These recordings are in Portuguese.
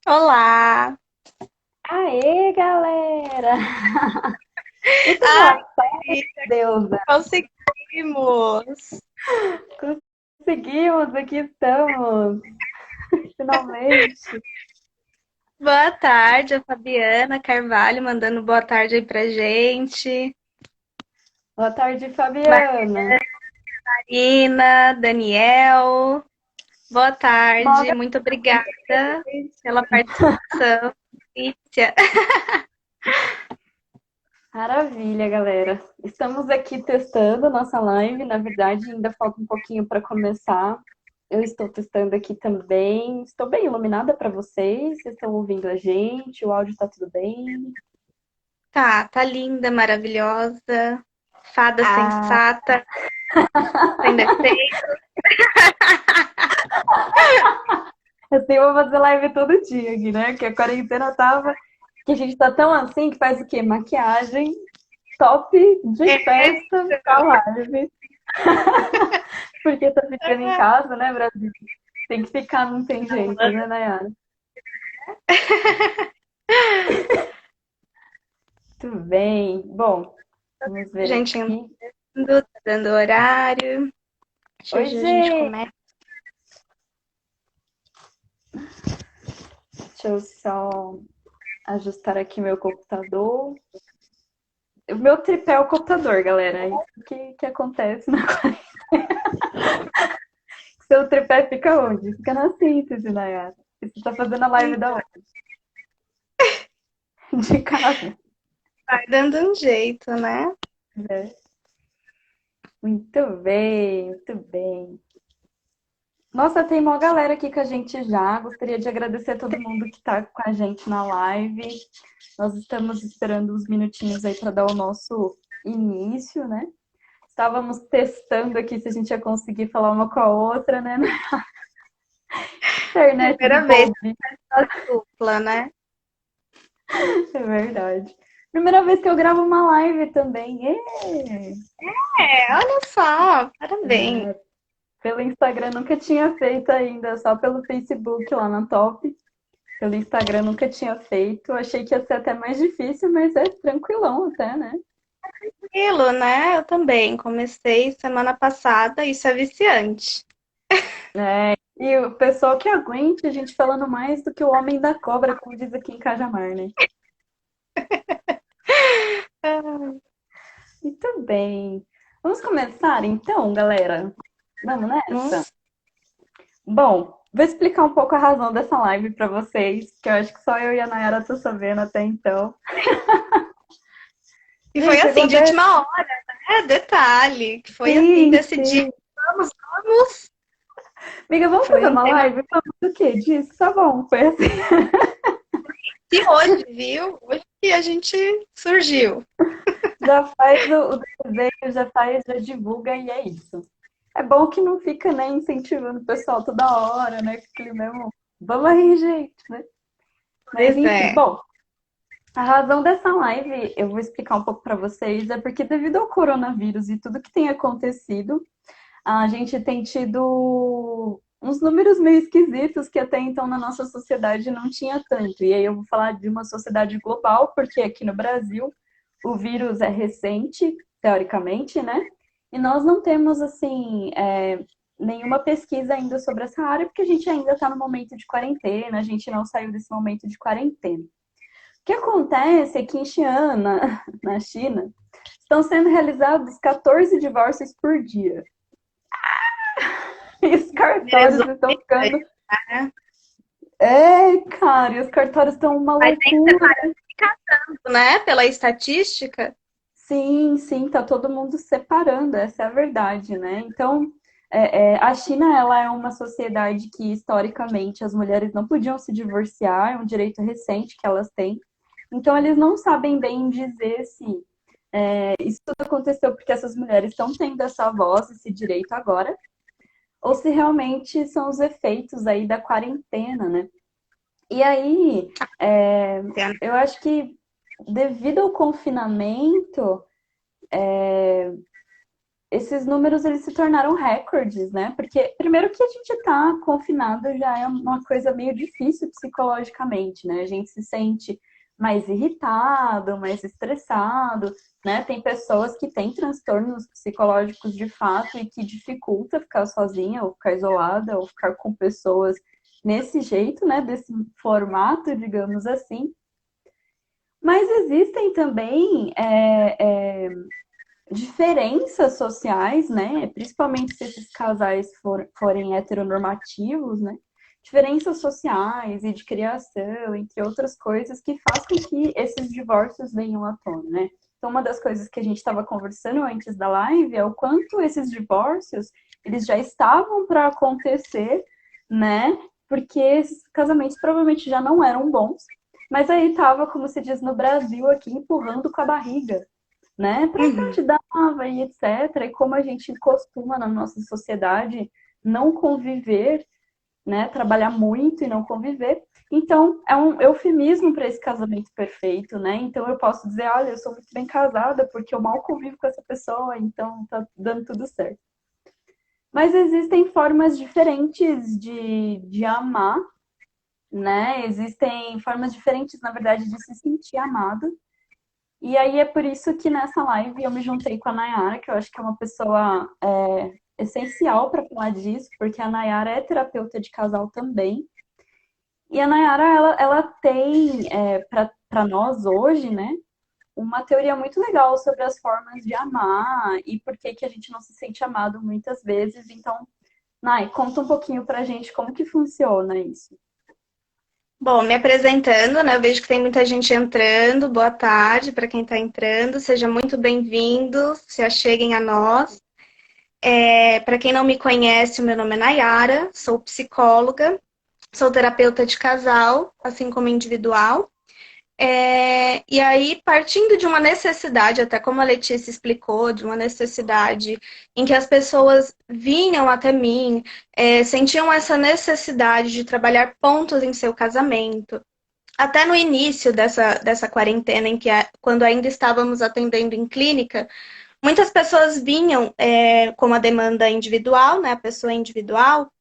Olá! Aê, galera! Isso não Ai, é férias, deusa? conseguimos! Conseguimos, aqui estamos, finalmente. Boa tarde, a Fabiana Carvalho mandando boa tarde aí pra gente. Boa tarde, Fabiana. Marina, Daniel, boa tarde, Moga, muito obrigada pela participação. Lícia. maravilha, galera. Estamos aqui testando nossa live. Na verdade, ainda falta um pouquinho para começar. Eu estou testando aqui também. Estou bem iluminada para vocês. Vocês estão ouvindo a gente? O áudio está tudo bem? Tá linda, maravilhosa, fada Ah, sensata, sem defeito. assim, eu vou fazer live todo dia aqui, né? Que a quarentena tava. Que a gente tá tão assim que faz o quê? Maquiagem, top de É, festa pra live. Porque tá ficando em casa, né, Brasil? Tem que ficar, não tem jeito, né, Nayara? Tudo bem. Bom, vamos ver gente aqui. entrando, tá dando horário. Deixa eu Oi, ver, a gente Gê! começa. Deixa eu só ajustar aqui meu computador. O meu tripé é o computador, galera. É isso que acontece na Seu tripé fica onde? Fica na síntese, Nayara. E você tá fazendo a live da onde? De casa. Vai dando um jeito, né? Né? Muito bem, muito bem. Nossa, tem uma galera aqui com a gente já. Gostaria de agradecer a todo mundo que está com a gente na live. Nós estamos esperando uns minutinhos aí para dar o nosso início, né? Estávamos testando aqui se a gente ia conseguir falar uma com a outra, né? Na internet do Primeira vez povo, a dupla, né? é verdade. Primeira vez que eu gravo uma live também. Ê! É, olha só, parabéns. Pelo Instagram nunca tinha feito ainda, só pelo Facebook lá na Top. Pelo Instagram nunca tinha feito. Achei que ia ser até mais difícil, mas é tranquilão até, né? Tranquilo, né? Eu também comecei semana passada, isso é viciante. E o pessoal que aguente a gente falando mais do que o homem da cobra, como diz aqui em Cajamar, né? Muito bem. Vamos começar então, galera? Vamos nessa? Nossa, Bom, vou explicar um pouco a razão dessa live para vocês, que eu acho que só eu e a Nayara tô sabendo até então. e foi Gente, assim, de acontece. última hora, né? Detalhe, que foi assim, Sim, decidir, sim. vamos. Amiga, vamos Foi fazer um uma tema live? Vamos do quê? Disso? Tá bom, foi assim. de hoje, viu? Hoje que a gente surgiu. Já faz o desenho, já faz, já divulga e é isso. É bom que não fica, né, incentivando o pessoal toda hora, né, com aquele mesmo, vamos aí, gente, né? Mas Pois enfim, é. bom, a razão dessa live, eu vou explicar um pouco para vocês, é porque devido ao coronavírus e tudo que tem acontecido, a gente tem tido uns números meio esquisitos que até então na nossa sociedade não tinha tanto. E aí eu vou falar de uma sociedade global, porque aqui no Brasil o vírus é recente, teoricamente, né? E nós não temos, assim, nenhuma pesquisa ainda sobre essa área, porque a gente ainda está no momento de quarentena, a gente não saiu desse momento de quarentena. O que acontece é que em Xi'an, na China, estão sendo realizados 14 divórcios por dia. E os cartórios Resolve, estão ficando. né? É, cara, e os cartórios estão uma Mas tem loucura. separado, né? Pela estatística. Sim, sim, tá todo mundo se separando, essa é a verdade, né? Então, a China, ela é uma sociedade que, historicamente, as mulheres não podiam se divorciar, é um direito recente que elas têm. Então, eles não sabem bem dizer se isso tudo aconteceu porque essas mulheres estão tendo essa voz, esse direito agora, ou se realmente são os efeitos aí da quarentena, né? E aí, eu acho que devido ao confinamento, esses números eles se tornaram recordes, né? Porque primeiro que a gente está confinado já é uma coisa meio difícil psicologicamente, né? A gente se sente mais irritado, mais estressado, né? Tem pessoas que têm transtornos psicológicos de fato e que dificulta ficar sozinha ou ficar isolada ou ficar com pessoas nesse jeito, né? Desse formato, digamos assim. Mas existem também diferenças sociais, né? Principalmente se esses casais forem heteronormativos, né? Diferenças sociais e de criação, entre outras coisas, que faz com que esses divórcios venham à tona, né? Então, uma das coisas que a gente estava conversando antes da live é o quanto esses divórcios, eles já estavam para acontecer, né? Porque esses casamentos provavelmente já não eram bons, mas aí estava, como se diz no Brasil aqui, empurrando com a barriga, né? Para Uhum. engravidar e etc. E como a gente costuma na nossa sociedade não conviver, né? Trabalhar muito e não conviver. Então, é um eufemismo para esse casamento perfeito, né? Então, eu posso dizer, olha, eu sou muito bem casada porque eu mal convivo com essa pessoa, então tá dando tudo certo. Mas existem formas diferentes de amar, né? Existem formas diferentes, na verdade, de se sentir amado. E aí é por isso que nessa live eu me juntei com a Nayara, que eu acho que é uma pessoa essencial para falar disso, porque a Nayara é terapeuta de casal também. E a Nayara, ela tem para nós hoje, né, uma teoria muito legal sobre as formas de amar e por que que a gente não se sente amado muitas vezes. Então, Nay, conta um pouquinho pra gente como que funciona isso. Bom, me apresentando, né? Eu vejo que tem muita gente entrando. Boa tarde para quem está entrando. Seja muito bem-vindo. Se acheguem a nós. Para quem não me conhece, o meu nome é Nayara. Sou psicóloga. Sou terapeuta de casal, assim como individual. E aí, partindo de uma necessidade, até como a Letícia explicou, de uma necessidade em que as pessoas vinham até mim, sentiam essa necessidade de trabalhar pontos em seu casamento. Até no início dessa quarentena, em que quando ainda estávamos atendendo em clínica, muitas pessoas vinham com a demanda individual, né, a pessoa individual,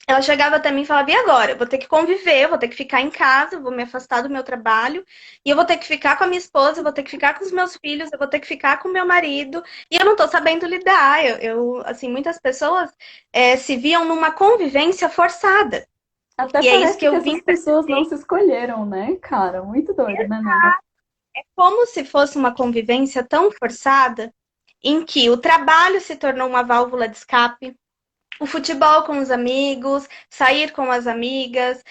ela chegava até mim e falava, e agora? Eu vou ter que conviver, eu vou ter que ficar em casa, eu vou me afastar do meu trabalho, e eu vou ter que ficar com a minha esposa, eu vou ter que ficar com os meus filhos, eu vou ter que ficar com o meu marido, e eu não tô sabendo lidar. Assim, muitas pessoas se viam numa convivência forçada. Até E é isso parece que que eu vim essas pessoas não perceber. se escolheram, né, cara? Muito doido, né, Nay? Como se fosse uma convivência tão forçada, em que o trabalho se tornou uma válvula de escape, o futebol com os amigos, sair com as amigas,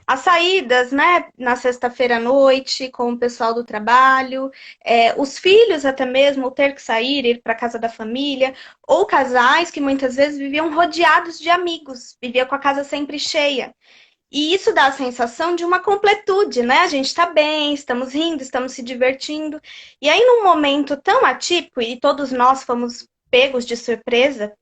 as saídas, né, na sexta-feira à noite com o pessoal do trabalho, os filhos até mesmo ter que sair, ir para a casa da família, ou casais que muitas vezes viviam rodeados de amigos, vivia com a casa sempre cheia. E isso dá a sensação de uma completude, né? A gente está bem, estamos rindo, estamos se divertindo. E aí, num momento tão atípico, e todos nós fomos pegos de surpresa,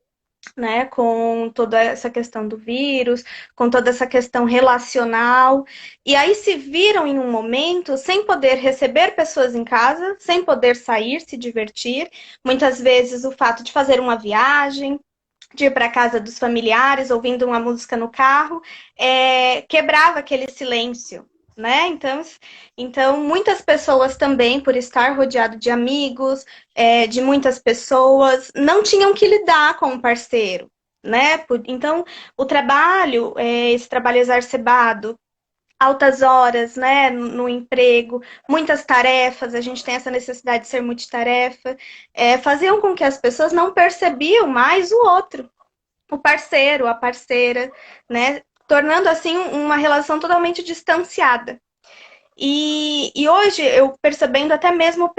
né, com toda essa questão do vírus, com toda essa questão relacional, e aí se viram em um momento sem poder receber pessoas em casa, sem poder sair, se divertir, muitas vezes o fato de fazer uma viagem, de ir para casa dos familiares, ouvindo uma música no carro, quebrava aquele silêncio, né? Então, muitas pessoas também, por estar rodeado de amigos, de muitas pessoas, não tinham que lidar com o parceiro, né? Então, o trabalho, esse trabalho exacerbado, altas horas, né, no emprego, muitas tarefas, a gente tem essa necessidade de ser multitarefa, faziam com que as pessoas não percebiam mais o outro, o parceiro, a parceira, né? Tornando assim uma relação totalmente distanciada. E hoje eu percebendo até mesmo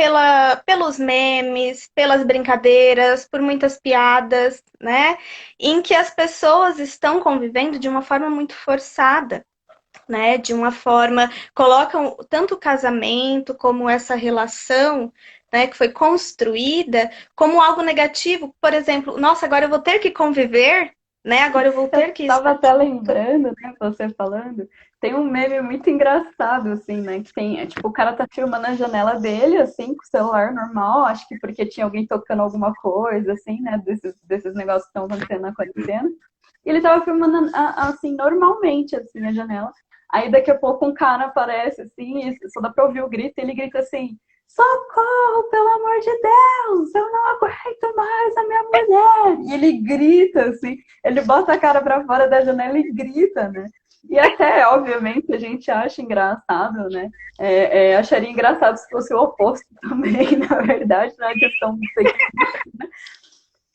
pelos memes, pelas brincadeiras, por muitas piadas, né? Em que as pessoas estão convivendo de uma forma muito forçada, né? De uma forma, colocam tanto o casamento como essa relação, né, que foi construída como algo negativo. Por exemplo, nossa, agora eu vou ter que conviver, né? Agora eu vou Eu ter que estava estar até junto. lembrando, né, você falando, Tem um meme muito engraçado, assim, né? Que tem, tipo, o cara tá filmando a janela dele, assim, com o celular normal, acho que porque tinha alguém tocando alguma coisa, assim, né? Desses negócios que estão acontecendo na quarentena. E ele tava filmando, assim, normalmente, assim, a janela. Aí daqui a pouco um cara aparece, assim, e só dá pra ouvir o grito, e ele grita assim, socorro, pelo amor de Deus, eu não aguento mais a minha mulher. E ele grita, assim, ele bota a cara pra fora da janela e grita, né? E até, obviamente, a gente acha engraçado, né? Acharia engraçado se fosse o oposto também, na verdade, não é questão de ser.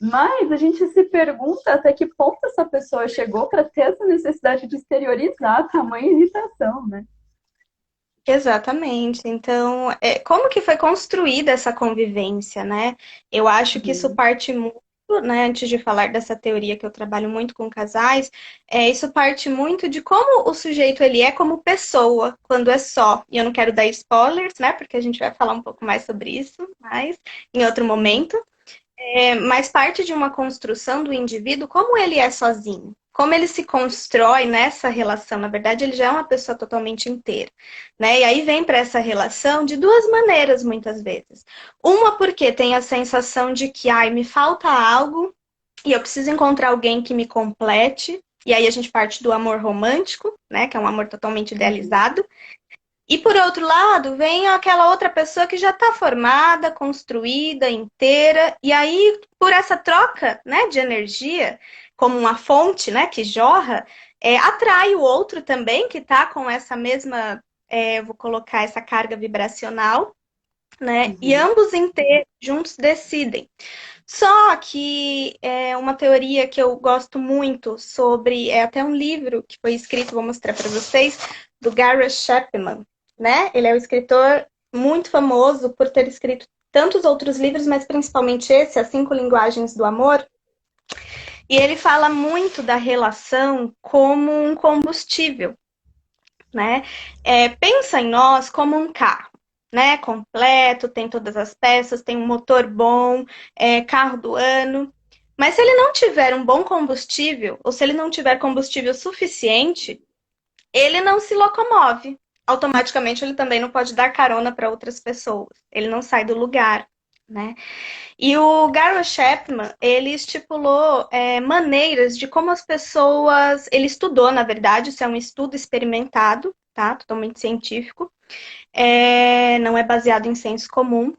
Mas a gente se pergunta até que ponto essa pessoa chegou para ter essa necessidade de exteriorizar a tamanha irritação, né? Exatamente. Então, como que foi construída essa convivência, né? Eu acho que isso Uhum. parte muito, né? Antes de falar dessa teoria que eu trabalho muito com casais, isso parte muito de como o sujeito ele é como pessoa, quando é só. E eu não quero dar spoilers, né? Porque a gente vai falar um pouco mais sobre isso, mas em outro momento. Mas parte de uma construção do indivíduo, como ele é sozinho, como ele se constrói nessa relação. Na verdade, ele já é uma pessoa totalmente inteira, né? E aí vem para essa relação de duas maneiras, muitas vezes. Uma, porque tem a sensação de que, ai, me falta algo e eu preciso encontrar alguém que me complete. E aí a gente parte do amor romântico, né? Que é um amor totalmente Uhum. idealizado. E por outro lado, vem aquela outra pessoa que já está formada, construída, inteira, e aí, por essa troca, né, de energia, como uma fonte, né, que jorra, atrai o outro também, que está com essa mesma, vou colocar essa carga vibracional, né, e Uhum. ambos inteiros, juntos decidem. Só que uma teoria que eu gosto muito sobre, é até um livro que foi escrito, vou mostrar para vocês, do Gary Chapman, né? Ele é um escritor muito famoso por ter escrito tantos outros livros, mas principalmente esse, As Cinco Linguagens do Amor. E ele fala muito da relação como um combustível, né? Pensa em nós como um carro, né? Completo, tem todas as peças, tem um motor bom, carro do ano. Mas se ele não tiver um bom combustível, ou se ele não tiver combustível suficiente, ele não se locomove. Automaticamente ele também não pode dar carona para outras pessoas. Ele não sai do lugar, né? E o Gary Chapman, ele estipulou maneiras de como as pessoas... Ele estudou, na verdade, isso é um estudo experimentado, tá? Totalmente científico. Não é baseado em senso comum.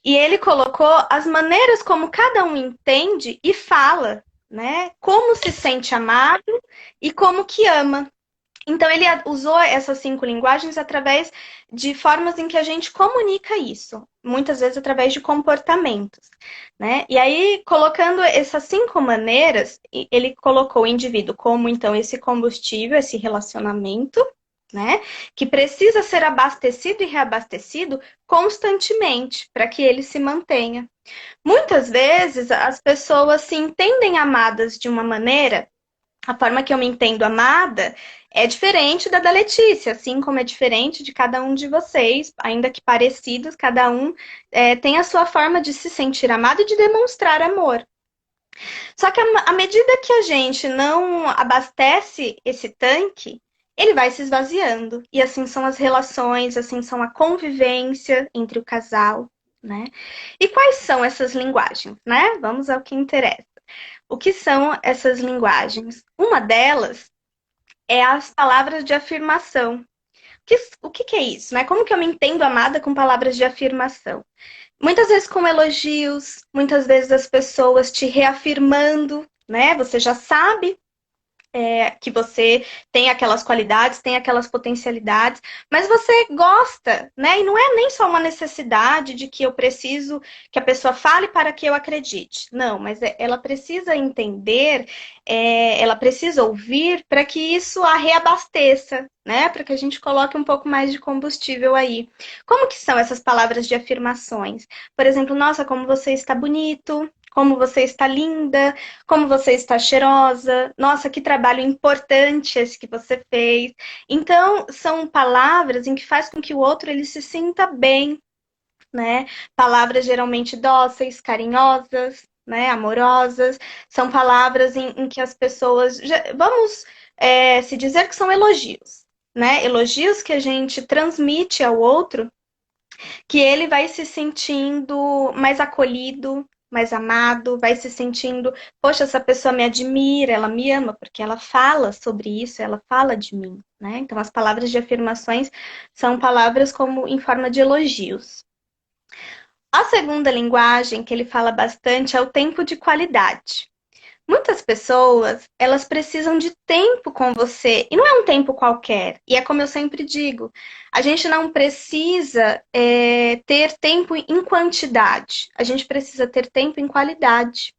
E ele colocou as maneiras como cada um entende e fala, né? Como se sente amado e como que ama. Então, ele usou essas cinco linguagens através de formas em que a gente comunica isso, muitas vezes através de comportamentos, né? E aí, colocando essas cinco maneiras, ele colocou o indivíduo como, então, esse combustível, esse relacionamento, né? Que precisa ser abastecido e reabastecido constantemente para que ele se mantenha. Muitas vezes, as pessoas se entendem amadas de uma maneira, a forma que eu me entendo amada é diferente da Letícia, assim como é diferente de cada um de vocês, ainda que parecidos, cada um tem a sua forma de se sentir amado e de demonstrar amor. Só que à medida que a gente não abastece esse tanque, ele vai se esvaziando. E assim são as relações, assim são a convivência entre o casal, né? E quais são essas linguagens, né? Vamos ao que interessa. O que são essas linguagens? Uma delas é as palavras de afirmação. O que é isso, né? Como que eu me entendo amada com palavras de afirmação? Muitas vezes com elogios, muitas vezes as pessoas te reafirmando, né? Você já sabe que você tem aquelas qualidades, tem aquelas potencialidades, mas você gosta, né? E não é nem só uma necessidade de que eu preciso que a pessoa fale para que eu acredite. Não, mas ela precisa entender, ela precisa ouvir para que isso a reabasteça, né? Para que a gente coloque um pouco mais de combustível aí. Como que são essas palavras de afirmações? Por exemplo, nossa, como você está bonito, como você está linda, como você está cheirosa, nossa, que trabalho importante esse que você fez. Então, são palavras em que faz com que o outro ele se sinta bem, né? Palavras geralmente dóceis, carinhosas, né? Amorosas. São palavras em que as pessoas, vamos se dizer que são elogios. né? Elogios que a gente transmite ao outro, que ele vai se sentindo mais acolhido, mais amado, vai se sentindo, poxa, essa pessoa me admira, ela me ama, porque ela fala sobre isso, ela fala de mim, né? Então, as palavras de afirmações são palavras como em forma de elogios. A segunda linguagem que ele fala bastante é o tempo de qualidade. Muitas pessoas, elas precisam de tempo com você, e não é um tempo qualquer. E é como eu sempre digo, a gente não precisa ter tempo em quantidade, a gente precisa ter tempo em qualidade.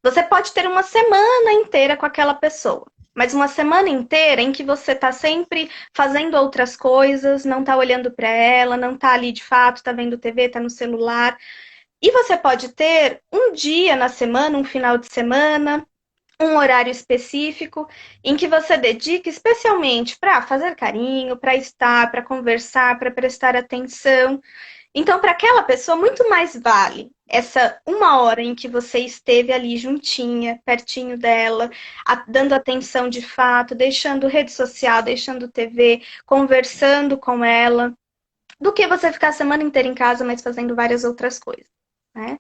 Você pode ter uma semana inteira com aquela pessoa, mas uma semana inteira em que você está sempre fazendo outras coisas, não está olhando para ela, não está ali de fato, está vendo TV, está no celular. E você pode ter um dia na semana, um final de semana, um horário específico em que você dedique especialmente para fazer carinho, para estar, para conversar, para prestar atenção. Então, para aquela pessoa, muito mais vale essa uma hora em que você esteve ali juntinha, pertinho dela, dando atenção de fato, deixando rede social, deixando TV, conversando com ela, do que você ficar a semana inteira em casa, mas fazendo várias outras coisas, né?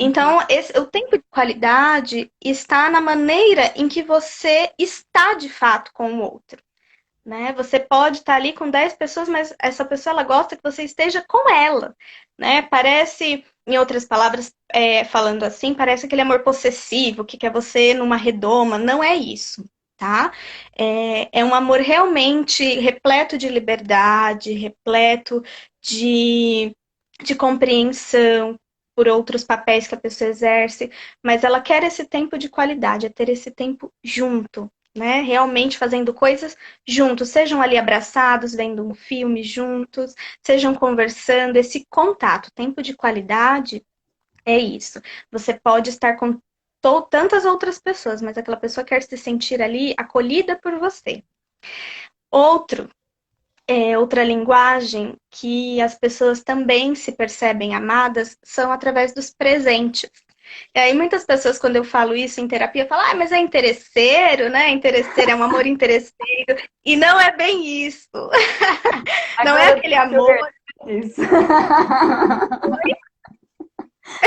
Então, o tempo de qualidade está na maneira em que você está de fato com o outro, né? Você pode estar ali com 10 pessoas, mas essa pessoa ela gosta que você esteja com ela, né? Parece, em outras palavras, falando assim, parece aquele amor possessivo que quer você numa redoma. Não é isso, tá? É um amor realmente repleto de liberdade, repleto de, de compreensão por outros papéis que a pessoa exerce, mas ela quer esse tempo de qualidade, é ter esse tempo junto, né? Realmente fazendo coisas juntos, sejam ali abraçados, vendo um filme juntos, sejam conversando, esse contato, tempo de qualidade é isso. Você pode estar com tantas outras pessoas, mas aquela pessoa quer se sentir ali acolhida por você. Outro, outra linguagem que as pessoas também se percebem amadas são através dos presentes. E aí muitas pessoas, quando eu falo isso em terapia, falam, ah, mas é interesseiro, né? Interesseiro é um amor interesseiro. E não é bem isso. Não é Agora aquele amor. isso.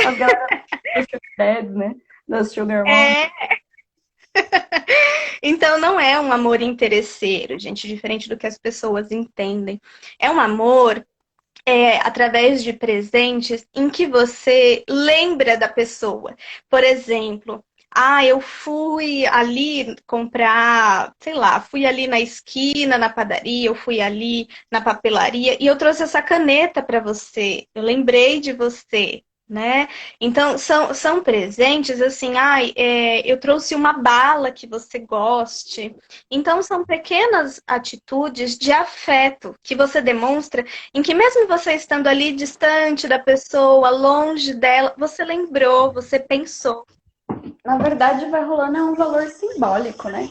As galera do Sugar Daddy, né? Das Sugar Mom. É. Então não é um amor interesseiro, gente, diferente do que as pessoas entendem. É um amor através de presentes em que você lembra da pessoa. Por exemplo, eu fui ali comprar, sei lá, fui ali na esquina, na padaria, eu fui ali na papelaria e eu trouxe essa caneta para você. Eu lembrei de você. Né? Então, são presentes assim, eu trouxe uma bala que você goste. Então, são pequenas atitudes de afeto que você demonstra em que mesmo você estando ali distante da pessoa, longe dela, você lembrou, você pensou. Na verdade, vai rolando é um valor simbólico, né?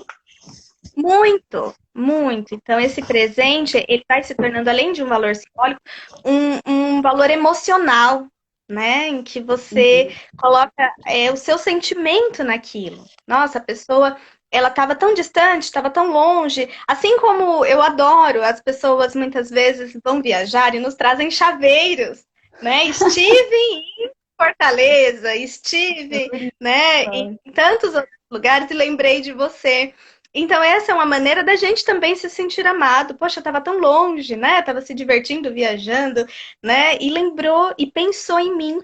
Muito, muito. Então, esse presente, ele vai se tornando, além de um valor simbólico, um valor emocional, né? Em que você coloca o seu sentimento naquilo. Nossa, a pessoa, ela estava tão distante, estava tão longe. Assim como eu adoro, as pessoas muitas vezes vão viajar e nos trazem chaveiros, né? Estive em Fortaleza, estive, né, em tantos outros lugares e lembrei de você. Então, essa é uma maneira da gente também se sentir amado. Poxa, eu estava tão longe, né? Estava se divertindo, viajando, né? E lembrou e pensou em mim,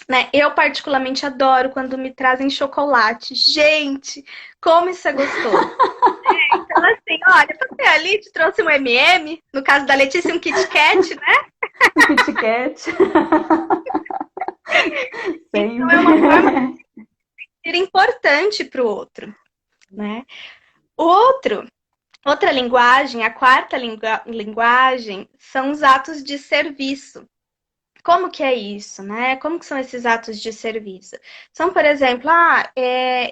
né? Eu particularmente adoro quando me trazem chocolate. Gente, como isso é gostoso. Então, assim, olha, você ali te trouxe um M&M, no caso da Letícia, um Kit Kat, né? Um Kit Kat. Então, é uma forma de ser importante para o outro, né? Outra linguagem, a quarta linguagem, são os atos de serviço. Como que é isso, né? Como que são esses atos de serviço? São, por exemplo,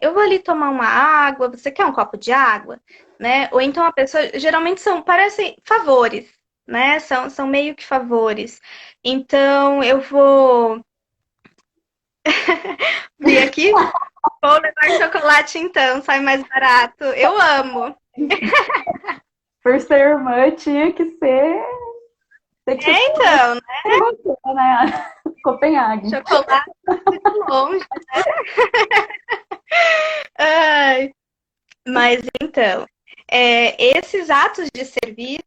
eu vou ali tomar uma água, você quer um copo de água? Né? Ou então a pessoa, geralmente parecem favores, né? São meio que favores. Então, eu vou vir aqui, vou levar chocolate então, sai mais barato. Eu amo. por ser irmã, tinha que ser. Tem que ser Então, né? você, né? Copenhague. Chocolate de longe. Ai, mas então, esses atos de serviço,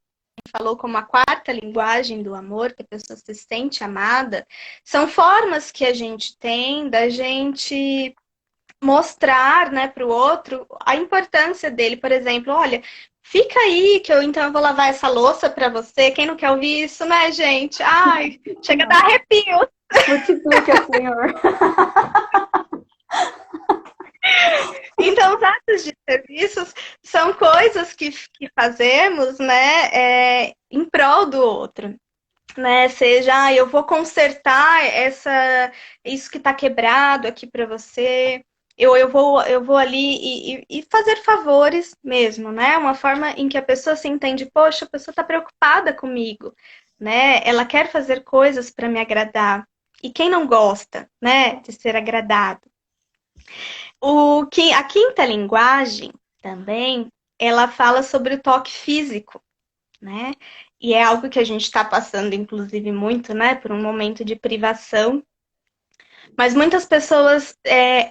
falou como a quarta linguagem do amor, que a pessoa se sente amada, são formas que a gente tem da gente mostrar, né, para o outro a importância dele. Por exemplo, olha, fica aí que eu então eu vou lavar essa louça para você. Quem não quer ouvir isso, né, gente? Ai, chega a dar arrepio. Multiplica, Senhor. Então, os atos de serviços são coisas que fazemos, né, em prol do outro. Né, seja, eu vou consertar isso que está quebrado aqui para você. Eu vou ali e fazer favores mesmo, né? Uma forma em que a pessoa se entende, poxa, a pessoa está preocupada comigo, né? Ela quer fazer coisas para me agradar. E quem não gosta, né, de ser agradado? A quinta linguagem também, ela fala sobre o toque físico, né? E é algo que a gente está passando, inclusive, muito, né? Por um momento de privação. Mas muitas pessoas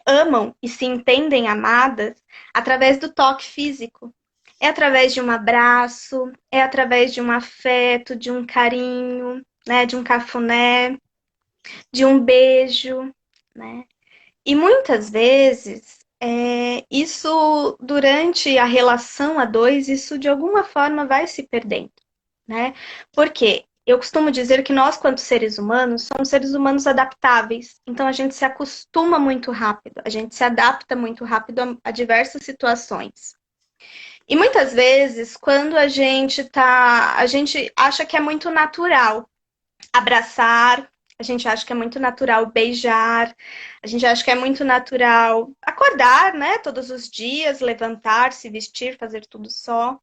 amam e se entendem amadas através do toque físico. É através de um abraço, é através de um afeto, de um carinho, né? De um cafuné, de um beijo, né? E muitas vezes, isso, durante a relação a dois, isso de alguma forma vai se perdendo, né? Porque eu costumo dizer que nós, quanto seres humanos, somos seres humanos adaptáveis. Então, a gente se acostuma muito rápido, a gente se adapta muito rápido a diversas situações. E muitas vezes, quando a gente acha que é muito natural abraçar, a gente acha que é muito natural beijar, a gente acha que é muito natural acordar, né, todos os dias, levantar, se vestir, fazer tudo só.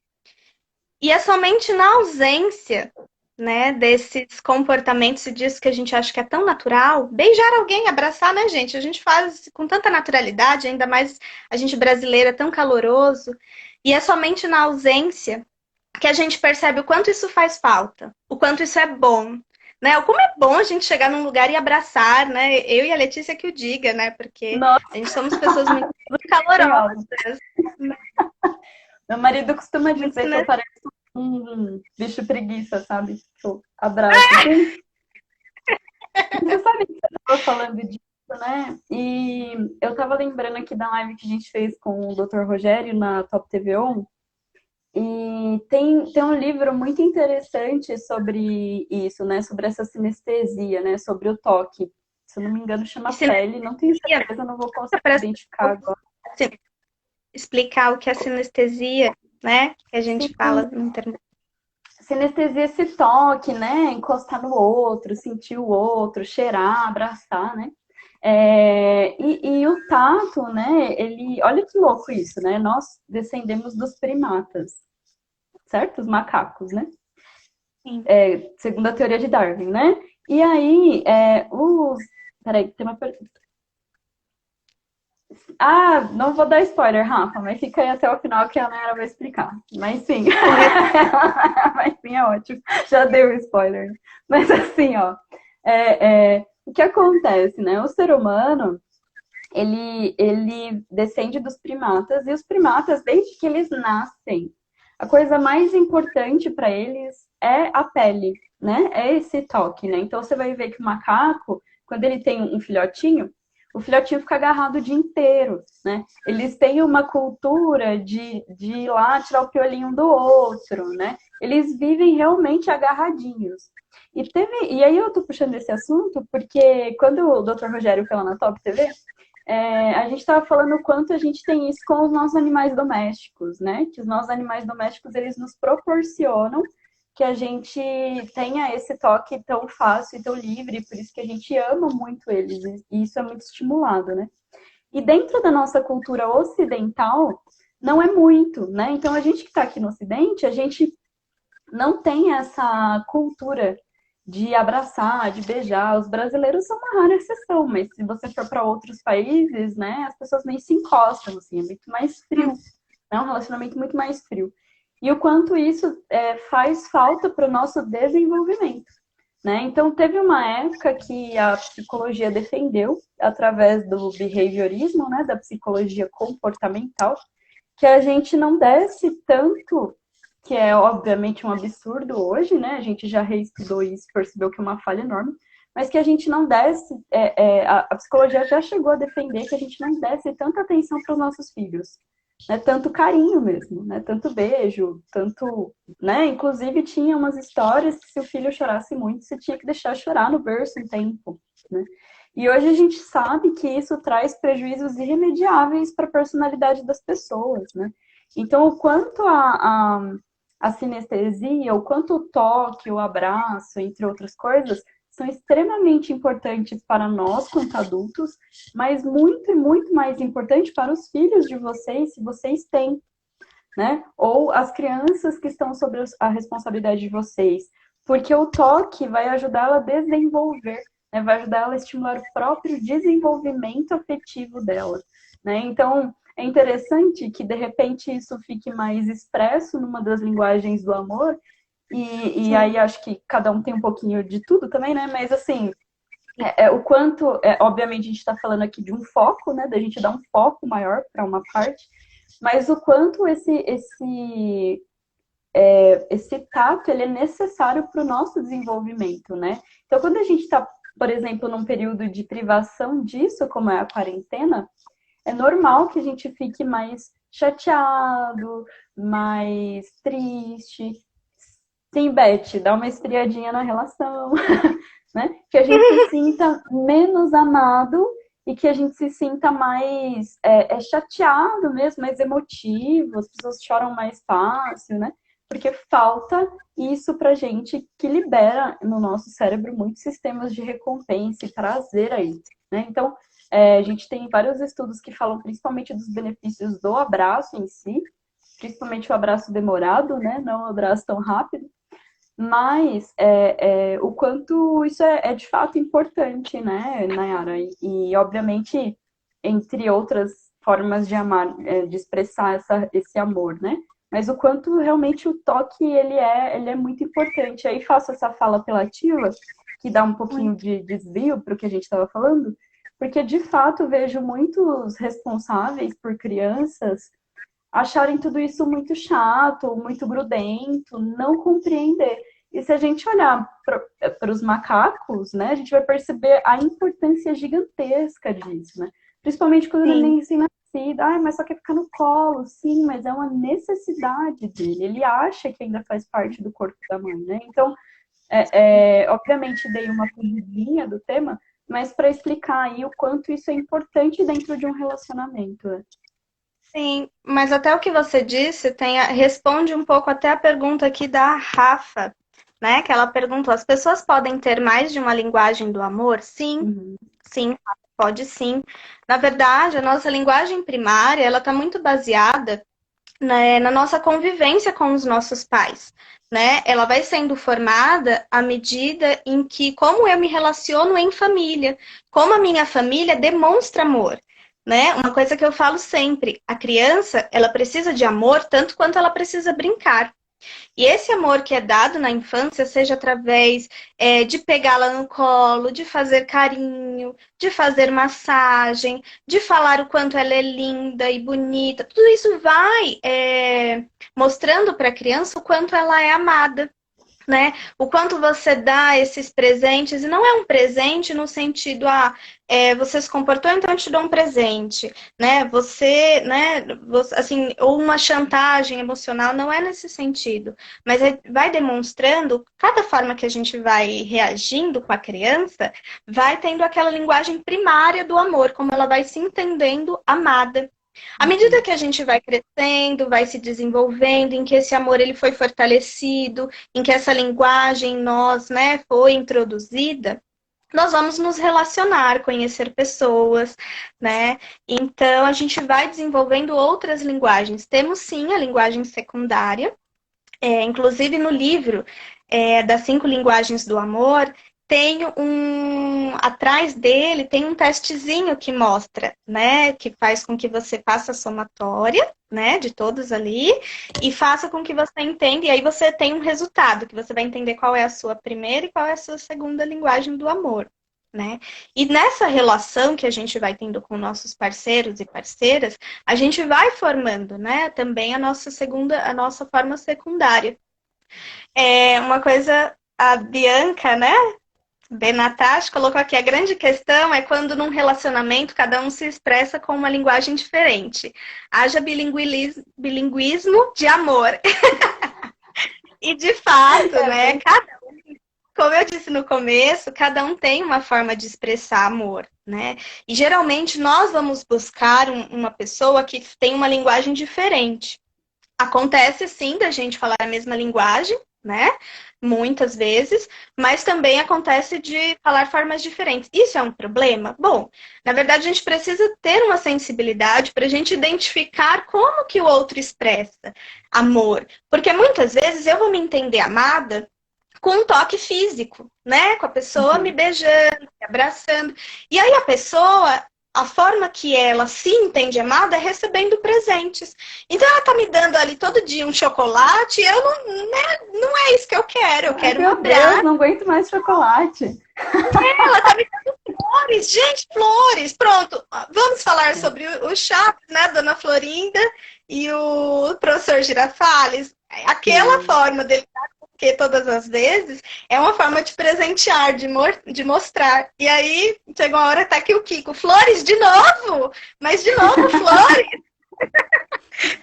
E é somente na ausência, né, desses comportamentos e disso que a gente acha que é tão natural, beijar alguém, abraçar, né, gente? A gente faz com tanta naturalidade, ainda mais a gente brasileira é tão caloroso, e é somente na ausência que a gente percebe o quanto isso faz falta, o quanto isso é bom, né? Como é bom a gente chegar num lugar e abraçar, né? Eu e a Letícia que o diga, né? Porque Nossa, a gente somos pessoas muito, muito senhora. calorosas. Meu marido costuma Muito, dizer que né? eu pareço um bicho preguiça, sabe? Que eu abraço. Assim. Você sabe que você estava falando disso, né? E eu estava lembrando aqui da live que a gente fez com o Dr. Rogério na Top TV On. E tem um livro muito interessante sobre isso, né? Sobre essa sinestesia, né? Sobre o toque. Se eu não me engano, chama Pele. Não tenho certeza, não vou conseguir identificar agora. Explicar o que é sinestesia, né? Que a Sim, gente fala no internet. sinestesia é esse toque, né? Encostar no outro, sentir o outro, cheirar, abraçar, né? E o tato, né? Ele, olha que louco isso, né? Nós descendemos dos primatas, certo? Os macacos, né? Segundo a teoria de Darwin, né? E aí, os. Peraí, tem uma pergunta. Ah, não vou dar spoiler, Rafa, mas fica aí até o final que a Nayara vai explicar. Mas sim, mas sim, é ótimo. Já deu spoiler. Mas assim, ó, o que acontece, né? O ser humano, ele descende dos primatas, e os primatas, desde que eles nascem, a coisa mais importante para eles é a pele, né? É esse toque, né? Então você vai ver que o macaco, quando ele tem um filhotinho, o filhotinho fica agarrado o dia inteiro, né? Eles têm uma cultura de ir lá tirar o piolinho do outro, né? Eles vivem realmente agarradinhos. E aí eu tô puxando esse assunto porque quando o Dr. Rogério foi lá na Top TV, a gente estava falando o quanto a gente tem isso com os nossos animais domésticos, né? Que os nossos animais domésticos, eles nos proporcionam que a gente tenha esse toque tão fácil e tão livre, por isso que a gente ama muito eles, e isso é muito estimulado, né? E dentro da nossa cultura ocidental, não é muito, né? Então, a gente que está aqui no Ocidente, a gente não tem essa cultura de abraçar, de beijar. Os brasileiros são uma rara exceção, mas se você for para outros países, né, as pessoas nem se encostam, assim, é muito mais frio, é um relacionamento muito mais frio. e o quanto isso faz falta para o nosso desenvolvimento, né? Então, teve uma época que a psicologia defendeu, através do behaviorismo, né, da psicologia comportamental, que a gente não desse tanto, que é obviamente um absurdo hoje, né? A gente já reestudou isso, percebeu que é uma falha enorme, mas que a gente não desse, a psicologia já chegou a defender que a gente não desse tanta atenção para os nossos filhos, né? Tanto carinho mesmo, né? Tanto beijo, tanto, né? Inclusive tinha umas histórias que se o filho chorasse muito, você tinha que deixar chorar no berço um tempo, né? E hoje a gente sabe que isso traz prejuízos irremediáveis para a personalidade das pessoas, né? Então, o quanto a sinestesia, o quanto o toque, o abraço, entre outras coisas, são extremamente importantes para nós, quanto adultos, mas muito e muito mais importante para os filhos de vocês, se vocês têm, né? Ou as crianças que estão sob a responsabilidade de vocês. Porque o toque vai ajudá-la a desenvolver, né? Vai ajudar ela a estimular o próprio desenvolvimento afetivo dela, né? Então, é interessante que, de repente, isso fique mais expresso numa das linguagens do amor, e aí acho que cada um tem um pouquinho de tudo também, né? Mas, assim, o quanto... obviamente, a gente está falando aqui de um foco, né? Da gente dar um foco maior para uma parte, mas o quanto esse tato ele é necessário para o nosso desenvolvimento, né? Então, quando a gente está, por exemplo, num período de privação disso, como é a quarentena, é normal que a gente fique mais chateado, mais triste. Sim, Beth, dá uma esfriadinha na relação, né? Que a gente se sinta menos amado e que a gente se sinta mais chateado mesmo, mais emotivo, as pessoas choram mais fácil, né? Porque falta isso pra gente que libera no nosso cérebro muitos sistemas de recompensa e prazer aí, né? Então, a gente tem vários estudos que falam principalmente dos benefícios do abraço em si, principalmente o abraço demorado, né? Não o abraço tão rápido, mas o quanto isso é de fato importante, né, Nayara? E obviamente, entre outras formas de amar, de expressar esse amor, né? Mas o quanto realmente o toque ele é muito importante. Aí faço essa fala apelativa, que dá um pouquinho de desvio para o que a gente estava falando, porque de fato vejo muitos responsáveis por crianças acharem tudo isso muito chato, muito grudento, não compreender. E se a gente olhar para os macacos, né, a gente vai perceber a importância gigantesca disso, né? Principalmente quando ele nem recém-nascido. Mas só quer ficar no colo. Sim, mas é uma necessidade dele. Ele acha que ainda faz parte do corpo da mãe, né? Então, obviamente, dei uma fugidinha do tema, mas para explicar aí o quanto isso é importante dentro de um relacionamento, né? Sim, mas até o que você disse responde um pouco até a pergunta aqui da Rafa, né? Que ela perguntou: as pessoas podem ter mais de uma linguagem do amor? Sim, sim, pode sim. Na verdade, a nossa linguagem primária, ela está muito baseada, né, na nossa convivência com os nossos pais, né? Ela vai sendo formada à medida em que, como eu me relaciono em família, como a minha família demonstra amor. Né? Uma coisa que eu falo sempre: a criança, ela precisa de amor tanto quanto ela precisa brincar. E esse amor que é dado na infância, seja através de pegá-la no colo, de fazer carinho, de fazer massagem, de falar o quanto ela é linda e bonita, tudo isso vai mostrando para a criança o quanto ela é amada. Né? O quanto você dá esses presentes, e não é um presente no sentido, você se comportou, então eu te dou um presente, né? Assim, ou uma chantagem emocional, não é nesse sentido, mas vai demonstrando, cada forma que a gente vai reagindo com a criança, vai tendo aquela linguagem primária do amor, como ela vai se entendendo amada. À medida que a gente vai crescendo, vai se desenvolvendo, em que esse amor ele foi fortalecido, em que essa linguagem em nós, né, foi introduzida, nós vamos nos relacionar, conhecer pessoas, né? Então, a gente vai desenvolvendo outras linguagens. Temos, sim, a linguagem secundária. Inclusive, no livro das 5 linguagens do amor, tem atrás dele tem um testezinho que mostra, né, que faz com que você faça a somatória, né, de todos ali e faça com que você entenda, e aí você tem um resultado, que você vai entender qual é a sua primeira e qual é a sua segunda linguagem do amor, né? E nessa relação que a gente vai tendo com nossos parceiros e parceiras, a gente vai formando, né, também a nossa forma secundária. É uma coisa, a Bianca, né, Benatash colocou aqui, a grande questão é quando num relacionamento cada um se expressa com uma linguagem diferente. Haja bilinguismo de amor. E de fato, né, como eu disse no começo, cada um tem uma forma de expressar amor, né? E geralmente nós vamos buscar uma pessoa que tem uma linguagem diferente. Acontece sim da gente falar a mesma linguagem, né? Muitas vezes, mas também acontece de falar formas diferentes. Isso é um problema? Bom, na verdade a gente precisa ter uma sensibilidade para a gente identificar como que o outro expressa amor. Porque muitas vezes eu vou me entender amada com um toque físico, né? Com a pessoa me beijando, me abraçando. E aí a pessoa, a forma que ela se entende amada é recebendo presentes. Então ela tá me dando ali todo dia um chocolate e eu não é isso que eu quero um abraço. Meu Deus, não aguento mais chocolate. Ela tá me dando flores, gente, flores. Pronto, vamos falar sobre o chá, né, Dona Florinda e o professor Girafales. Aquela forma dele porque todas as vezes é uma forma de presentear, de mostrar. E aí, chegou uma hora, tá aqui o Kiko, flores de novo! Mas de novo, flores!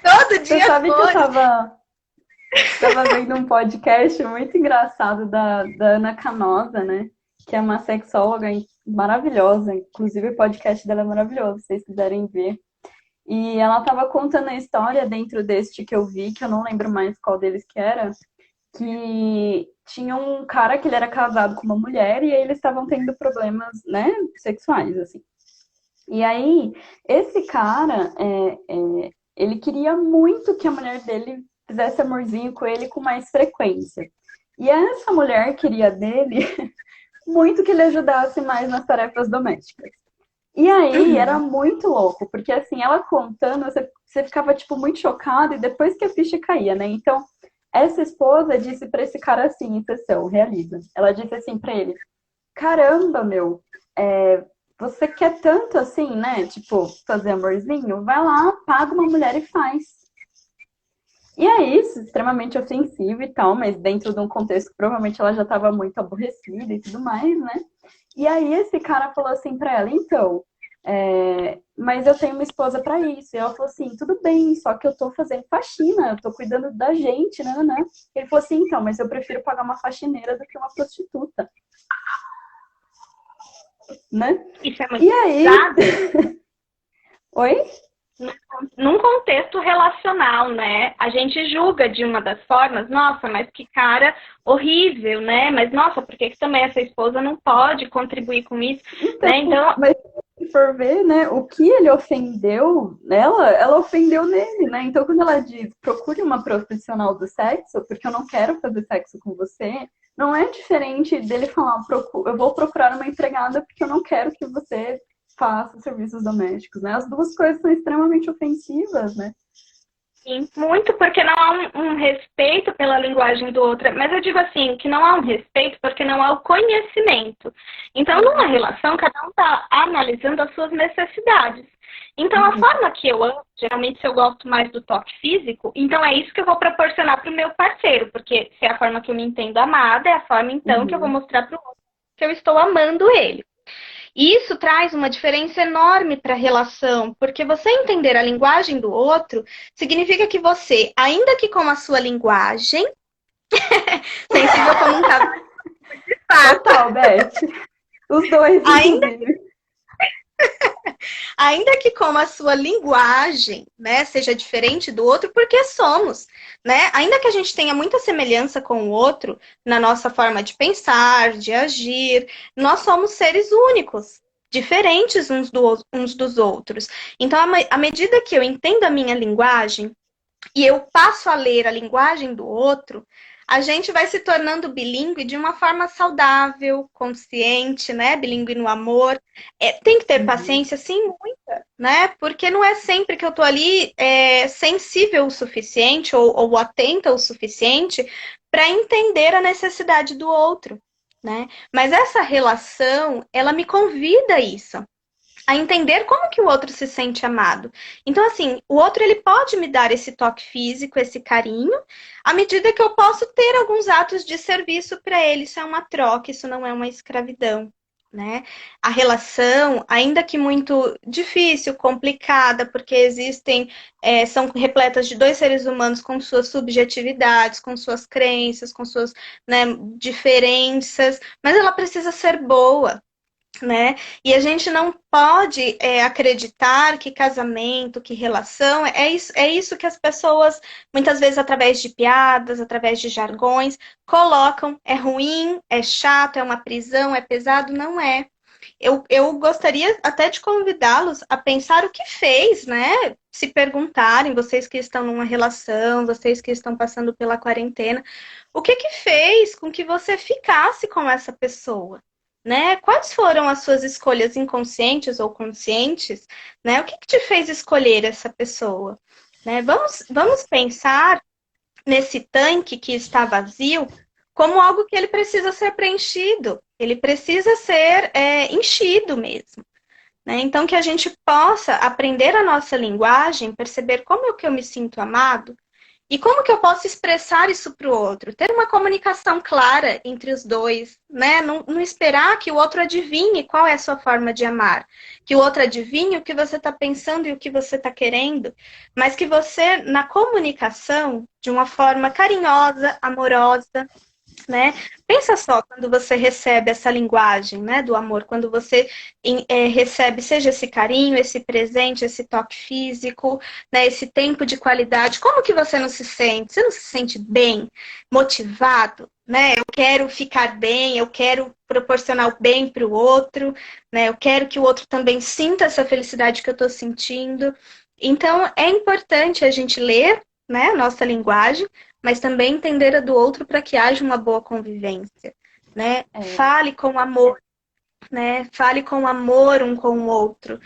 Todo dia Você sabe flores. Que eu tava vendo um podcast muito engraçado da Ana Canosa, né? Que é uma sexóloga maravilhosa. Inclusive, o podcast dela é maravilhoso, se vocês quiserem ver. E ela tava contando a história dentro deste que eu vi, que eu não lembro mais qual deles que era, que tinha um cara que ele era casado com uma mulher e aí eles estavam tendo problemas, né, sexuais, assim. E aí, esse cara, ele queria muito que a mulher dele fizesse amorzinho com ele com mais frequência. E essa mulher queria dele muito que ele ajudasse mais nas tarefas domésticas. E aí, era muito louco, porque assim, ela contando, você ficava, tipo, muito chocado e depois que a ficha caía, né? Então, essa esposa disse pra esse cara assim, em sessão, realiza. Ela disse assim pra ele, caramba, meu, você quer tanto assim, né? Tipo, fazer amorzinho? Vai lá, paga uma mulher e faz. E é isso, extremamente ofensivo e tal, mas dentro de um contexto que provavelmente ela já estava muito aborrecida e tudo mais, né? E aí esse cara falou assim pra ela, então, mas eu tenho uma esposa pra isso. E ela falou assim, tudo bem, só que eu tô fazendo faxina, eu tô cuidando da gente, né? Ele falou assim, então, mas eu prefiro pagar uma faxineira do que uma prostituta. Né? Isso é muito E aí... Oi? Num contexto relacional, né? A gente julga de uma das formas, nossa, mas que cara horrível, né? Mas, nossa, por que também essa esposa não pode contribuir com isso? Então, né? Então, mas se for ver, né, o que ele ofendeu nela, ela ofendeu nele, né? Então, quando ela diz, procure uma profissional do sexo, porque eu não quero fazer sexo com você, não é diferente dele falar, eu vou procurar uma empregada porque eu não quero que você faça serviços domésticos, né? As duas coisas são extremamente ofensivas, né? Sim, muito porque não há um respeito pela linguagem do outro. Mas eu digo assim, que não há um respeito porque não há o conhecimento. Então, numa relação, cada um está analisando as suas necessidades. Então, a forma que eu amo, geralmente se eu gosto mais do toque físico, então é isso que eu vou proporcionar para o meu parceiro, porque se é a forma que eu me entendo amada, é a forma então que eu vou mostrar para o outro que eu estou amando ele. E isso traz uma diferença enorme para a relação, porque você entender a linguagem do outro significa que você, ainda que com a sua linguagem, sensível como um cavalo, de fato. Total, Beth. Os dois, ainda que com a sua linguagem, né, seja diferente do outro, porque somos, né? Ainda que a gente tenha muita semelhança com o outro na nossa forma de pensar, de agir, nós somos seres únicos, diferentes uns dos outros. Então, à medida que eu entendo a minha linguagem e eu passo a ler a linguagem do outro, a gente vai se tornando bilíngue de uma forma saudável, consciente, né? Bilíngue no amor. Tem que ter Uhum. paciência, sim, muita, né? Porque não é sempre que eu tô ali sensível o suficiente ou atenta o suficiente para entender a necessidade do outro, né? Mas essa relação, ela me convida a isso, a entender como que o outro se sente amado. Então, assim, o outro ele pode me dar esse toque físico, esse carinho, à medida que eu posso ter alguns atos de serviço para ele. Isso é uma troca, isso não é uma escravidão. Né? A relação, ainda que muito difícil, complicada, porque são repletas de dois seres humanos com suas subjetividades, com suas crenças, com suas, né, diferenças, mas ela precisa ser boa, né? E a gente não pode acreditar que casamento, que relação, é isso que as pessoas, muitas vezes através de piadas, através de jargões, colocam. É ruim, é chato, é uma prisão, é pesado. Não é. Eu gostaria até de convidá-los a pensar o que fez, né? Se perguntarem, vocês que estão numa relação, vocês que estão passando pela quarentena, o que fez com que você ficasse com essa pessoa? Né? Quais foram as suas escolhas inconscientes ou conscientes? Né? O que te fez escolher essa pessoa? Né? Vamos pensar nesse tanque que está vazio como algo que ele precisa ser preenchido, ele precisa ser enchido mesmo. Né? Então, que a gente possa aprender a nossa linguagem, perceber como é que eu me sinto amado e como que eu posso expressar isso para o outro. Ter uma comunicação clara entre os dois, né? Não esperar que o outro adivinhe qual é a sua forma de amar, que o outro adivinhe o que você está pensando e o que você está querendo, mas que você, na comunicação, de uma forma carinhosa, amorosa, né? Pensa só quando você recebe essa linguagem, né, do amor, quando você recebe, seja esse carinho, esse presente, esse toque físico, né, esse tempo de qualidade, como que você não se sente? Você não se sente bem, motivado, né? Eu quero ficar bem, eu quero proporcionar o bem para o outro, né? Eu quero que o outro também sinta essa felicidade que eu estou sentindo. Então, é importante a gente ler, né, a nossa linguagem, mas também entender a do outro para que haja uma boa convivência, né? É, Fale com amor, né? Fale com amor um com o outro,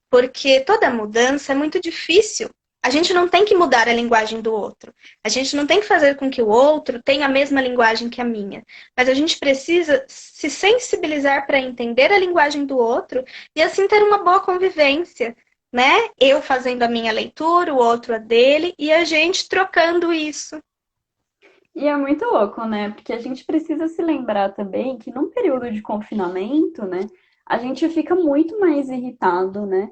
porque toda mudança é muito difícil. A gente não tem que mudar a linguagem do outro. A gente não tem que fazer com que o outro tenha a mesma linguagem que a minha. Mas a gente precisa se sensibilizar para entender a linguagem do outro e assim ter uma boa convivência, né? Eu fazendo a minha leitura, o outro a dele e a gente trocando isso. e é muito louco, né? Porque a gente precisa se lembrar também que num período de confinamento, né, a gente fica muito mais irritado, né?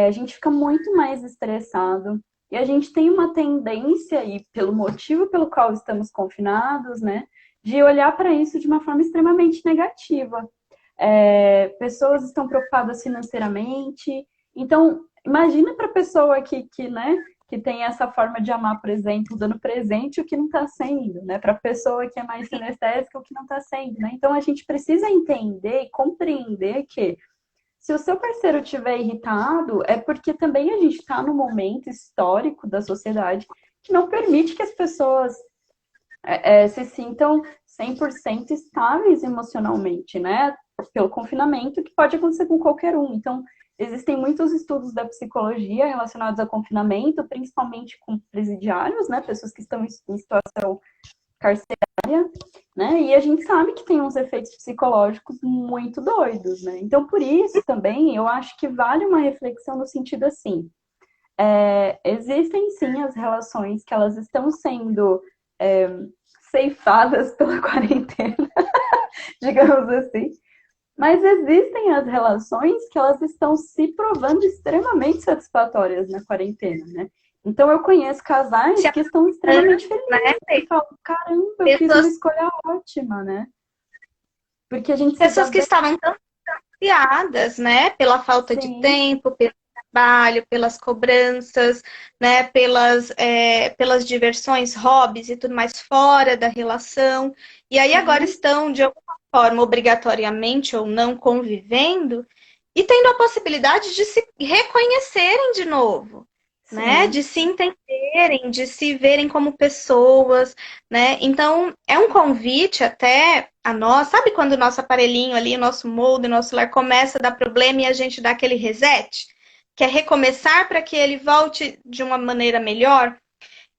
A gente fica muito mais estressado. E a gente tem uma tendência, e pelo motivo pelo qual estamos confinados, né, de olhar para isso de uma forma extremamente negativa. Pessoas estão preocupadas financeiramente. Então, imagina para a pessoa né, que tem essa forma de amar, por exemplo, dando presente o que não está sendo, né? Para a pessoa que é mais sinestésica, o que não está sendo, né? Então, a gente precisa entender e compreender que se o seu parceiro estiver irritado, é porque também a gente está num momento histórico da sociedade que não permite que as pessoas se sintam 100% estáveis emocionalmente, né? Pelo confinamento, que pode acontecer com qualquer um. Então, existem muitos estudos da psicologia relacionados ao confinamento, principalmente com presidiários, né? Pessoas que estão em situação carcerária, né? E a gente sabe que tem uns efeitos psicológicos muito doidos, né? Então, por isso também, eu acho que vale uma reflexão no sentido assim, existem sim as relações que elas estão sendo ceifadas pela quarentena, digamos assim, mas existem as relações que elas estão se provando extremamente satisfatórias na quarentena, né? Então eu conheço casais que estão extremamente felizes, Né? que falam, caramba, eu fiz uma Pessoas, escolha ótima, né? Porque a gente se dá pessoas que bem, estavam tão angustiadas, né? Pela falta de sim. tempo, pelo trabalho, pelas cobranças, né? Pelas diversões, hobbies e tudo mais fora da relação. E aí agora Uhum. estão, de alguma forma, obrigatoriamente ou não, convivendo e tendo a possibilidade de se reconhecerem de novo. né? Sim. De se entenderem, de se verem como pessoas, né? Então, é um convite até a nós, sabe quando o nosso aparelhinho ali, o nosso molde, o nosso lar começa a dar problema e a gente dá aquele reset? Que é recomeçar para que ele volte de uma maneira melhor?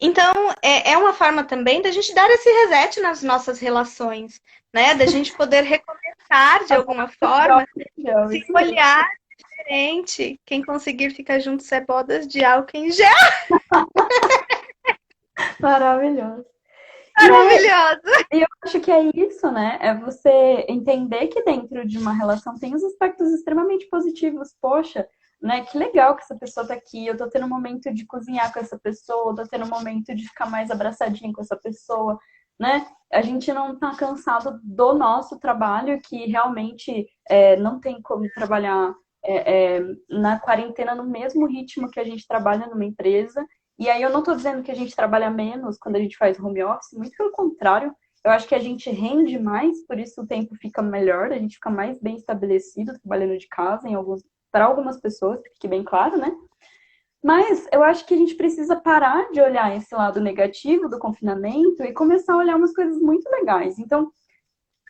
Então, é uma forma também da gente dar esse reset nas nossas relações, né? Da gente poder recomeçar de alguma De álcool forma, em gel, se isso mesmo. olhar diferente. Quem conseguir ficar junto é bodas de álcool em gel. Maravilhoso. E Maravilhosa. eu acho que é isso, né? É você entender que dentro de uma relação tem os aspectos extremamente positivos. Poxa, né? Que legal que essa pessoa tá aqui. Eu tô tendo um momento de cozinhar com essa pessoa, eu tô tendo um momento de ficar mais abraçadinha com essa pessoa, né? A gente não tá cansado do nosso trabalho, que realmente não tem como trabalhar na quarentena no mesmo ritmo que a gente trabalha numa empresa. E aí eu não estou dizendo que a gente trabalha menos quando a gente faz home office, muito pelo contrário. Eu acho que a gente rende mais, por isso o tempo fica melhor, a gente fica mais bem estabelecido trabalhando de casa, para algumas pessoas, fique bem claro, né? Mas eu acho que a gente precisa parar de olhar esse lado negativo do confinamento e começar a olhar umas coisas muito legais. Então,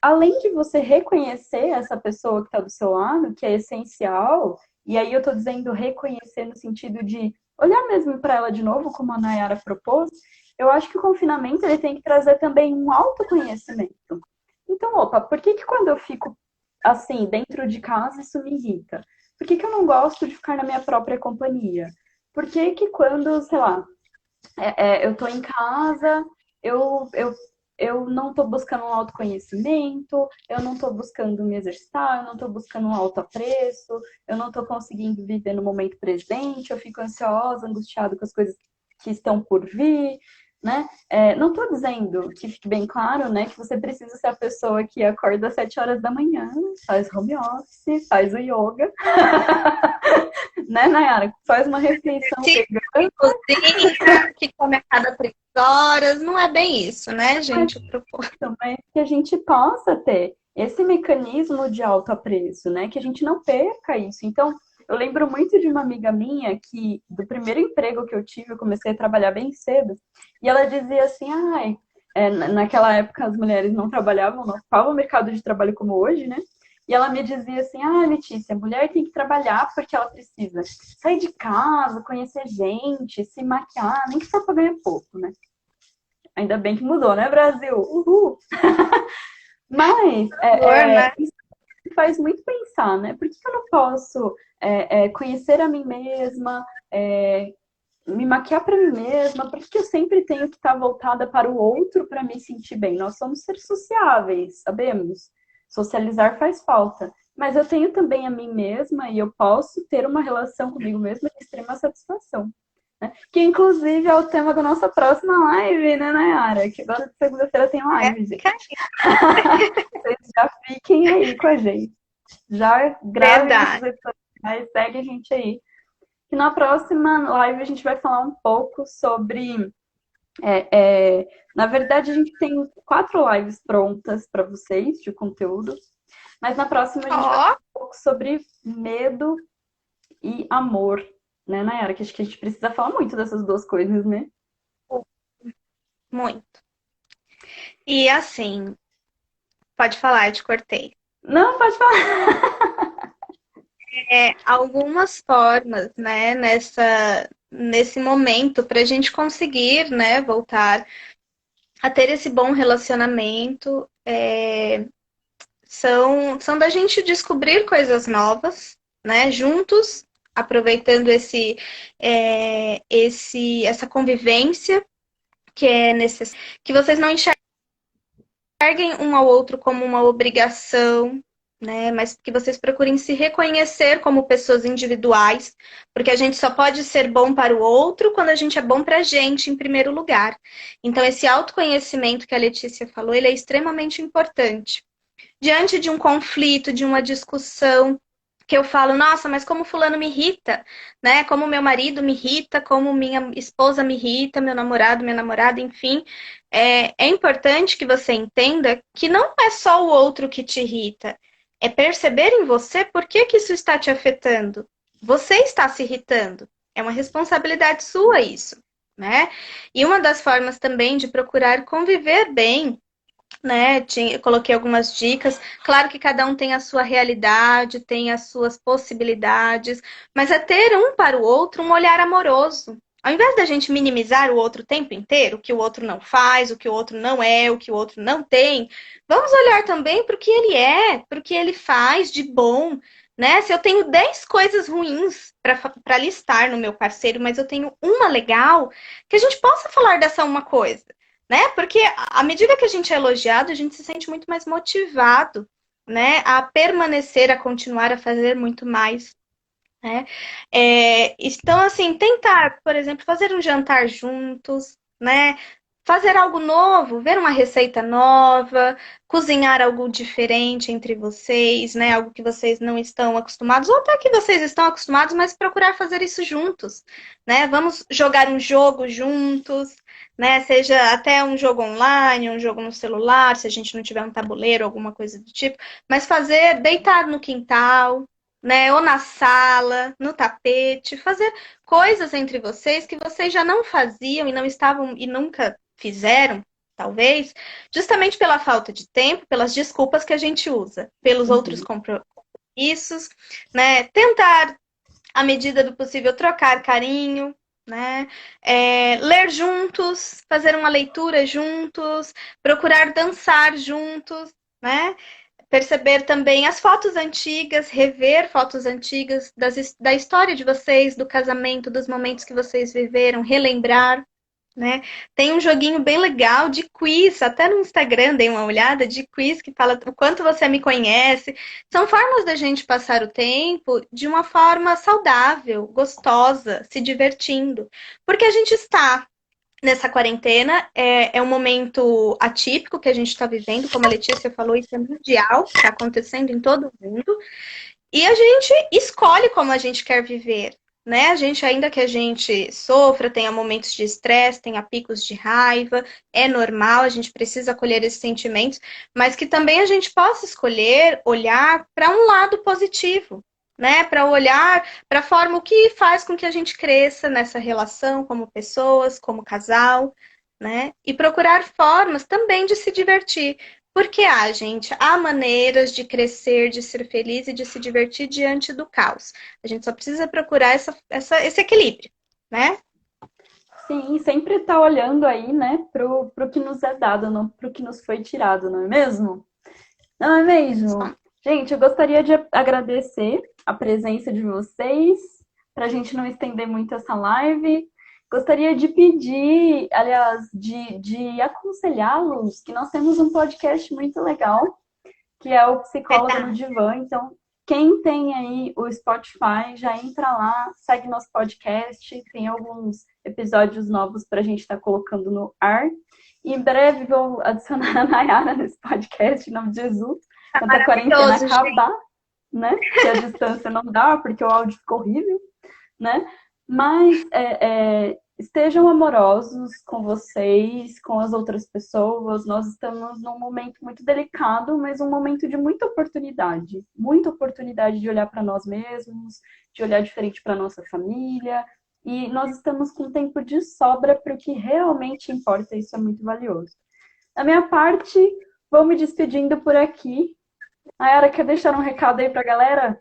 além de você reconhecer essa pessoa que está do seu lado, que é essencial, e aí eu estou dizendo reconhecer no sentido de olhar mesmo para ela de novo, como a Nayara propôs, eu acho que o confinamento ele tem que trazer também um autoconhecimento. Então, opa, por que que quando eu fico assim, dentro de casa, isso me irrita? Por que que eu não gosto de ficar na minha própria companhia? Por que que quando, sei lá, eu tô em casa, eu, eu, eu não estou buscando um autoconhecimento, eu não estou buscando me exercitar, eu não estou buscando um autoapreço, eu não estou conseguindo viver no momento presente, eu fico ansiosa, angustiada com as coisas que estão por vir, né? Não estou dizendo, que fique bem claro, né, que você precisa ser a pessoa que acorda às 7 horas da manhã, faz home office, faz o yoga, né, Nayara? Faz uma refeição Que vegana. cozinha, que come a cada 3 horas. Não é bem isso, né, gente? O propósito. Mas que a gente possa ter esse mecanismo de autoapreço, né? Que a gente não perca isso. Então, eu lembro muito de uma amiga minha que, do primeiro emprego que eu tive, eu comecei a trabalhar bem cedo, e ela dizia assim, ai, naquela época as mulheres não trabalhavam, não ocupavam o mercado de trabalho como hoje, né? E ela me dizia assim, ah, Letícia, a mulher tem que trabalhar porque ela precisa sair de casa, conhecer gente, se maquiar, nem que for para ganhar pouco, né? Ainda bem que mudou, né, Brasil? Uhul! Mas Amor, né? isso me faz muito pensar, né? Por que eu não posso conhecer a mim mesma, me maquiar para mim mesma? Por que eu sempre tenho que estar voltada para o outro para me sentir bem? Nós somos seres sociáveis, sabemos. Socializar faz falta. Mas eu tenho também a mim mesma e eu posso ter uma relação comigo mesma de extrema satisfação. Né? Que inclusive é o tema da nossa próxima live, né, Nayara? Que agora de segunda-feira tem live, gente. Vocês já fiquem aí com a gente. Já gravem as Verdade. redes sociais, segue a gente aí. E na próxima live a gente vai falar um pouco sobre. Na verdade, a gente tem 4 lives prontas para vocês de conteúdo, mas na próxima a gente vai Ó, falar um pouco sobre medo e amor, né, Nayara? Que acho que a gente precisa falar muito dessas duas coisas, né? muito. E assim, pode falar, eu te cortei. Não, pode falar. Algumas formas, né, nesse momento, para a gente conseguir, né, voltar a ter esse bom relacionamento, são da gente descobrir coisas novas, né, juntos, aproveitando essa convivência que é necessária, que vocês não enxerguem um ao outro como uma obrigação, né? Mas que vocês procurem se reconhecer como pessoas individuais, porque a gente só pode ser bom para o outro quando a gente é bom para a gente, em primeiro lugar. Então, esse autoconhecimento que a Letícia falou, ele é extremamente importante. Diante de um conflito, de uma discussão, que eu falo, nossa, mas como fulano me irrita, né? Como meu marido me irrita, como minha esposa me irrita, meu namorado, minha namorada, enfim. É importante que você entenda que não é só o outro que te irrita, é perceber em você por que que isso está te afetando. Você está se irritando. É uma responsabilidade sua isso, né? E uma das formas também de procurar conviver bem, né? Eu coloquei algumas dicas. Claro que cada um tem a sua realidade, tem as suas possibilidades, mas é ter um para o outro um olhar amoroso. Ao invés da gente minimizar o outro o tempo inteiro, o que o outro não faz, o que o outro não é, o que o outro não tem, vamos olhar também para o que ele é, para o que ele faz de bom, né? Se eu tenho 10 coisas ruins para listar no meu parceiro, mas eu tenho uma legal, que a gente possa falar dessa uma coisa, né? Porque à medida que a gente é elogiado, a gente se sente muito mais motivado, né? A permanecer, a continuar a fazer muito mais, né? Então, assim, tentar, por exemplo, fazer um jantar juntos, né? Fazer algo novo, ver uma receita nova, cozinhar algo diferente entre vocês, né? Algo que vocês não estão acostumados, ou até que vocês estão acostumados, mas procurar fazer isso juntos, né? Vamos jogar um jogo juntos, né? Seja até um jogo online, um jogo no celular, se a gente não tiver um tabuleiro, alguma coisa do tipo, mas fazer deitado no quintal, né? Ou na sala, no tapete, fazer coisas entre vocês que vocês já não faziam e não estavam e nunca fizeram, talvez, justamente pela falta de tempo, pelas desculpas que a gente usa, pelos outros compromissos, né? Tentar, à medida do possível, trocar carinho, né? Ler juntos, fazer uma leitura juntos, procurar dançar juntos, né? Perceber também as fotos antigas, rever fotos antigas da história de vocês, do casamento, dos momentos que vocês viveram, relembrar, né? Tem um joguinho bem legal de quiz, até no Instagram dei uma olhada, de quiz que fala o quanto você me conhece. São formas da gente passar o tempo de uma forma saudável, gostosa, se divertindo. Porque a gente está nessa quarentena, é um momento atípico que a gente está vivendo, como a Letícia falou, isso é mundial, está acontecendo em todo o mundo, e a gente escolhe como a gente quer viver, né? A gente, ainda que a gente sofra, tenha momentos de estresse, tenha picos de raiva, é normal, a gente precisa acolher esses sentimentos, mas que também a gente possa escolher olhar para um lado positivo, né? Para olhar para a forma o que faz com que a gente cresça nessa relação como pessoas, como casal, né? E procurar formas também de se divertir. Porque gente, há maneiras de crescer, de ser feliz e de se divertir diante do caos. A gente só precisa procurar esse equilíbrio, né? Sim, sempre tá olhando aí, né, pro que nos é dado, não pro que nos foi tirado, não é mesmo? Não é mesmo? Gente, eu gostaria de agradecer a presença de vocês, para a gente não estender muito essa live. Gostaria de pedir, aliás, de aconselhá-los que nós temos um podcast muito legal, que é o Psicóloga no Divã. Então, quem tem aí o Spotify, já entra lá, segue nosso podcast, tem alguns episódios novos para a gente estar colocando no ar. E em breve vou adicionar a Nayara nesse podcast, em nome de Jesus, quando a quarentena acabar, né? Que a distância não dá, porque o áudio ficou horrível, né? Mas estejam amorosos com vocês, com as outras pessoas. Nós estamos num momento muito delicado, mas um momento de muita oportunidade de olhar para nós mesmos, de olhar diferente para nossa família. E nós estamos com tempo de sobra para o que realmente importa, e isso é muito valioso. Da minha parte, vou me despedindo por aqui. Nayara, quer deixar um recado aí para a galera?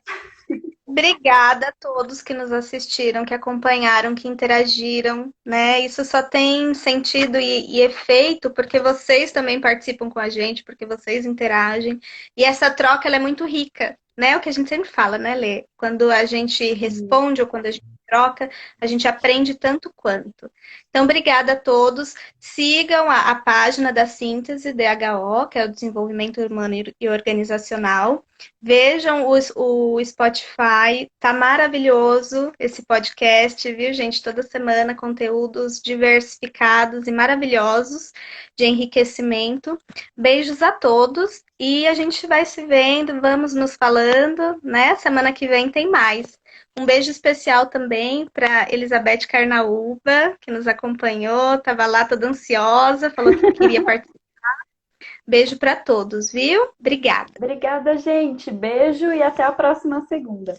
Obrigada a todos que nos assistiram, que acompanharam, que interagiram, né? Isso só tem sentido e efeito porque vocês também participam com a gente, porque vocês interagem. E essa troca, ela é muito rica, né? O que a gente sempre fala, né, Lê? Quando a gente responde ou quando a gente troca, a gente aprende tanto quanto. Então, obrigada a todos. Sigam a página da Síntese DHO, que é o Desenvolvimento Humano e Organizacional. Vejam o Spotify, tá maravilhoso esse podcast, viu, gente? Toda semana conteúdos diversificados e maravilhosos de enriquecimento. Beijos a todos e a gente vai se vendo, vamos nos falando, né? Semana que vem tem mais. Um beijo especial também para Elizabeth Carnaúba, que nos acompanhou, estava lá toda ansiosa, falou que queria participar. Beijo para todos, viu? Obrigada. Obrigada, gente. Beijo e até a próxima segunda.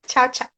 Tchau, tchau.